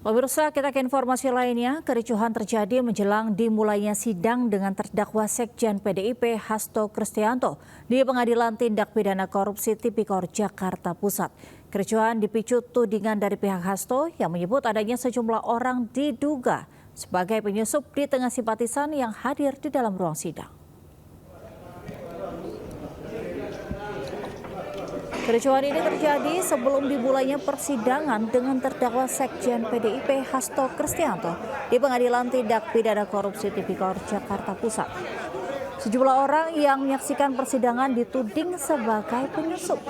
Pemirsa, kita ke informasi lainnya. Kericuhan terjadi menjelang dimulainya sidang dengan terdakwa Sekjen PDIP Hasto Kristianto di Pengadilan Tindak Pidana Korupsi Tipikor Jakarta Pusat. Kericuhan dipicu tudingan dari pihak Hasto yang menyebut adanya sejumlah orang diduga sebagai penyusup di tengah simpatisan yang hadir di dalam ruang sidang. Kericuhan ini terjadi sebelum dimulainya persidangan dengan terdakwa Sekjen PDIP Hasto Kristianto di Pengadilan Tindak Pidana Korupsi Tipikor Jakarta Pusat. Sejumlah orang yang menyaksikan persidangan dituding sebagai penyusup.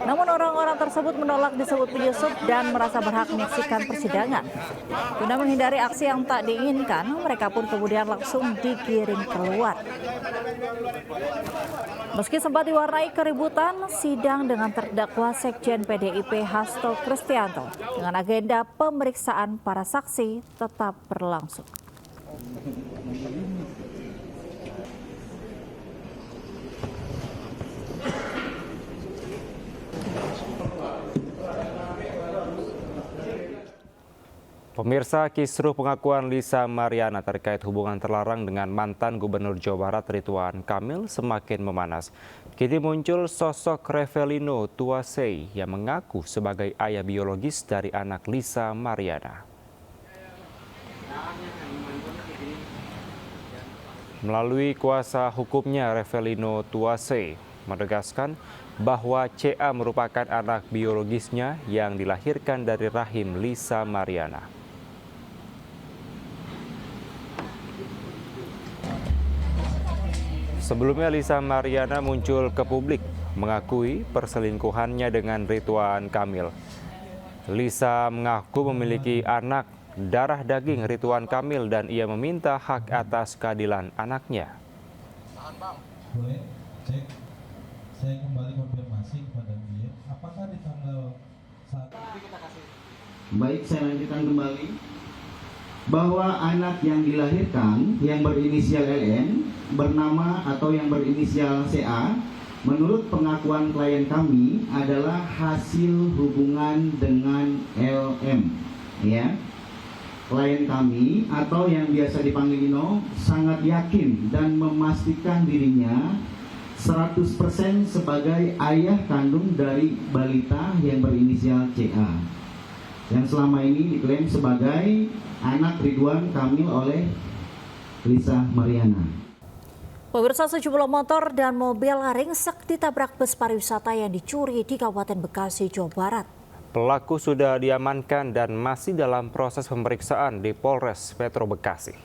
Namun orang-orang tersebut menolak disebut penyusup dan merasa berhak menyaksikan persidangan. Guna menghindari aksi yang tak diinginkan, mereka pun kemudian langsung digiring keluar. Meski sempat diwarnai keributan, sidang dengan terdakwa Sekjen PDIP Hasto Kristianto dengan agenda pemeriksaan para saksi tetap berlangsung. Pemirsa, kisruh pengakuan Lisa Mariana terkait hubungan terlarang dengan mantan Gubernur Jawa Barat Ridwan Kamil semakin memanas. Kini muncul sosok Revelino Tuasei yang mengaku sebagai ayah biologis dari anak Lisa Mariana. Melalui kuasa hukumnya, Revelino Tuasei menegaskan bahwa CA merupakan anak biologisnya yang dilahirkan dari rahim Lisa Mariana. Sebelumnya Lisa Mariana muncul ke publik mengakui perselingkuhannya dengan Ridwan Kamil. Lisa mengaku memiliki anak darah daging Ridwan Kamil dan ia meminta hak atas keadilan anaknya. Boleh cek, saya kembali konfirmasi kepada dia, apakah di tanggal 1. Baik, saya lanjutkan kembali bahwa anak yang dilahirkan yang berinisial LN bernama atau yang berinisial CA menurut pengakuan klien kami adalah hasil hubungan dengan LM, ya. Klien kami atau yang biasa dipanggil Ino sangat yakin dan memastikan dirinya 100% sebagai ayah kandung dari balita yang berinisial CA yang selama ini diklaim sebagai anak Ridwan Kamil oleh Lisa Mariana. Pemirsa, sejumlah motor dan mobil ringsek ditabrak bus pariwisata yang dicuri di Kabupaten Bekasi, Jawa Barat. Pelaku sudah diamankan dan masih dalam proses pemeriksaan di Polres Metro Bekasi.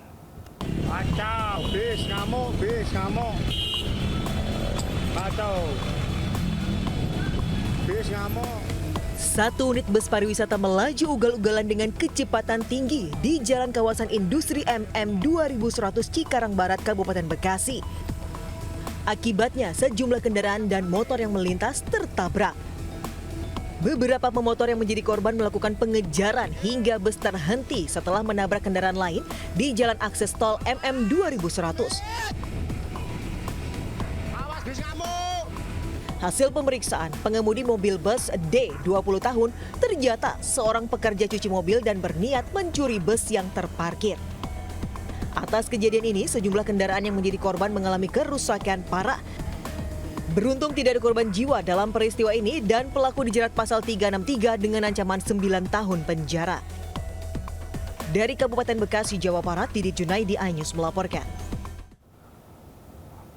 Kacau, bis ngamuk, kacau, bis ngamuk. Satu unit bus pariwisata melaju ugal-ugalan dengan kecepatan tinggi di Jalan Kawasan Industri MM 2100 Cikarang Barat, Kabupaten Bekasi. Akibatnya sejumlah kendaraan dan motor yang melintas tertabrak. Beberapa pemotor yang menjadi korban melakukan pengejaran hingga bus terhenti setelah menabrak kendaraan lain di Jalan Akses Tol MM 2100. Hasil pemeriksaan, pengemudi mobil bus D 20 tahun ternyata seorang pekerja cuci mobil dan berniat mencuri bus yang terparkir. Atas kejadian ini, sejumlah kendaraan yang menjadi korban mengalami kerusakan parah. Beruntung tidak ada korban jiwa dalam peristiwa ini dan pelaku dijerat pasal 363 dengan ancaman 9 tahun penjara. Dari Kabupaten Bekasi, Jawa Barat, Didi Junaidi, iNews melaporkan.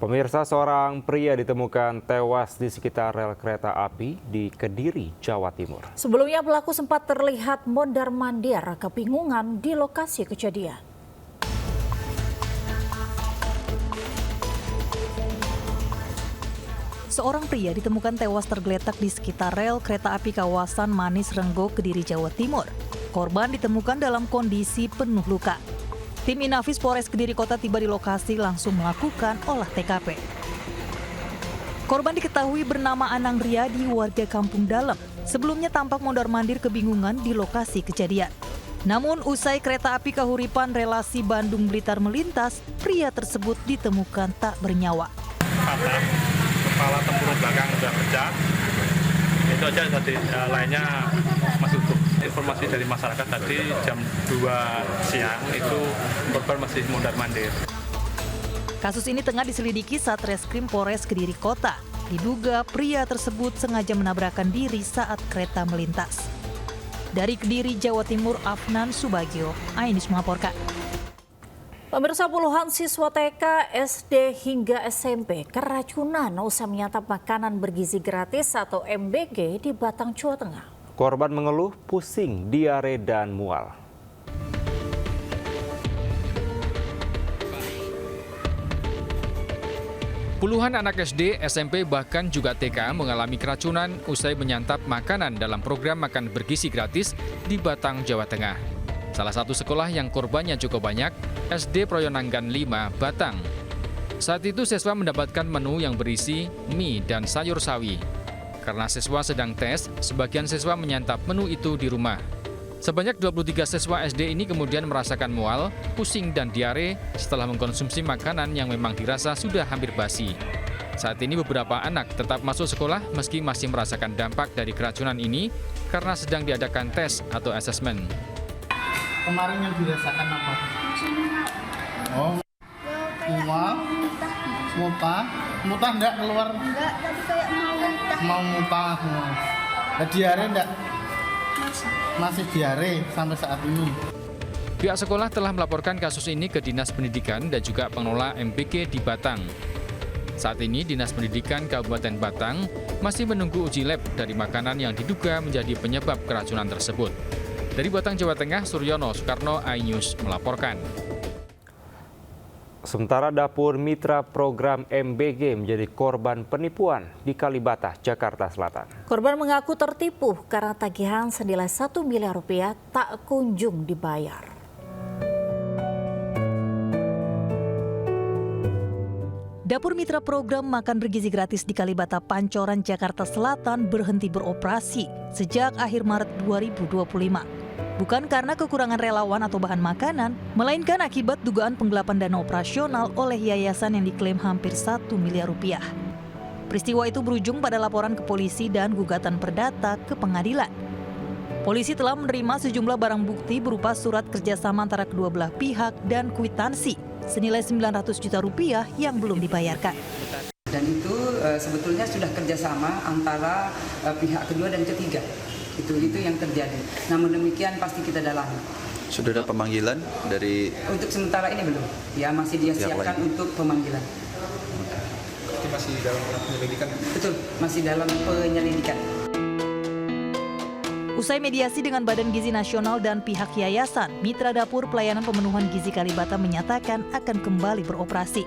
Pemirsa, seorang pria ditemukan tewas di sekitar rel kereta api di Kediri, Jawa Timur. Sebelumnya pelaku sempat terlihat mondar-mandir kebingungan di lokasi kejadian. Seorang pria ditemukan tewas tergeletak di sekitar rel kereta api kawasan Manis Renggo, Kediri, Jawa Timur. Korban ditemukan dalam kondisi penuh luka. Tim Inafis Polres Kediri Kota tiba di lokasi langsung melakukan olah TKP. Korban diketahui bernama Anang Riyadi, warga Kampung Dalem. Sebelumnya tampak mondar-mandir kebingungan di lokasi kejadian. Namun usai kereta api Kahuripan relasi Bandung Blitar melintas, pria tersebut ditemukan tak bernyawa. Kepala tempurung belakang sudah pecah, itu aja tadi, lainnya masih utuh. Informasi dari masyarakat tadi jam 2 siang itu korban masih mondar-mandir. Kasus ini tengah diselidiki Satreskrim Polres Kediri Kota. Diduga pria tersebut sengaja menabrakkan diri saat kereta melintas. Dari Kediri, Jawa Timur, Afnan Subagio, Ainus melaporkan. Pemirsa, puluhan siswa TK, SD hingga SMP keracunan usai menyantap makanan bergizi gratis atau MBG di Batang, Jawa Tengah. Korban mengeluh pusing, diare, dan mual. Puluhan anak SD, SMP, bahkan juga TK mengalami keracunan usai menyantap makanan dalam program makan bergizi gratis di Batang, Jawa Tengah. Salah satu sekolah yang korbannya cukup banyak, SD Proyonanggan 5, Batang. Saat itu siswa mendapatkan menu yang berisi mie dan sayur sawi. Karena siswa sedang tes, sebagian siswa menyantap menu itu di rumah. Sebanyak 23 siswa SD ini kemudian merasakan mual, pusing, dan diare setelah mengkonsumsi makanan yang memang dirasa sudah hampir basi. Saat ini beberapa anak tetap masuk sekolah meski masih merasakan dampak dari keracunan ini karena sedang diadakan tes atau asesmen. Kemarin yang dirasakan apa? Oh, mual, muntah enggak keluar? Enggak, tapi kayak mau muntah. Nah, diare enggak? Masih diare sampai saat ini. Pihak sekolah telah melaporkan kasus ini ke Dinas Pendidikan dan juga pengelola MBG di Batang. Saat ini Dinas Pendidikan Kabupaten Batang masih menunggu uji lab dari makanan yang diduga menjadi penyebab keracunan tersebut. Dari Batang, Jawa Tengah, Suryono Soekarno, iNews melaporkan. Sementara dapur mitra program MBG menjadi korban penipuan di Kalibata, Jakarta Selatan. Korban mengaku tertipu karena tagihan senilai 1 miliar rupiah tak kunjung dibayar. Dapur mitra program makan bergizi gratis di Kalibata, Pancoran, Jakarta Selatan berhenti beroperasi sejak akhir Maret 2025. Bukan karena kekurangan relawan atau bahan makanan, melainkan akibat dugaan penggelapan dana operasional oleh yayasan yang diklaim hampir 1 miliar rupiah. Peristiwa itu berujung pada laporan ke polisi dan gugatan perdata ke pengadilan. Polisi telah menerima sejumlah barang bukti berupa surat kerjasama antara kedua belah pihak dan kwitansi senilai 900 juta rupiah yang belum dibayarkan. Dan itu sebetulnya sudah kerjasama antara pihak kedua dan ketiga. Itu yang terjadi. Namun demikian pasti kita dalami. Sudah ada pemanggilan dari? Untuk sementara ini belum. Ya masih dia siapkan untuk pemanggilan. Masih dalam penyelidikan? Betul, masih dalam penyelidikan. Usai mediasi dengan Badan Gizi Nasional dan pihak yayasan, Mitra Dapur Pelayanan Pemenuhan Gizi Kalibata menyatakan akan kembali beroperasi.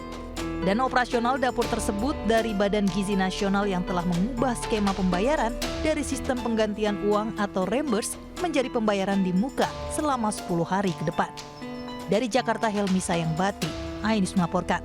Dana operasional dapur tersebut dari Badan Gizi Nasional yang telah mengubah skema pembayaran dari sistem penggantian uang atau reimburse menjadi pembayaran di muka selama 10 hari ke depan. Dari Jakarta, Helmi Sayangbati, iNews melaporkan.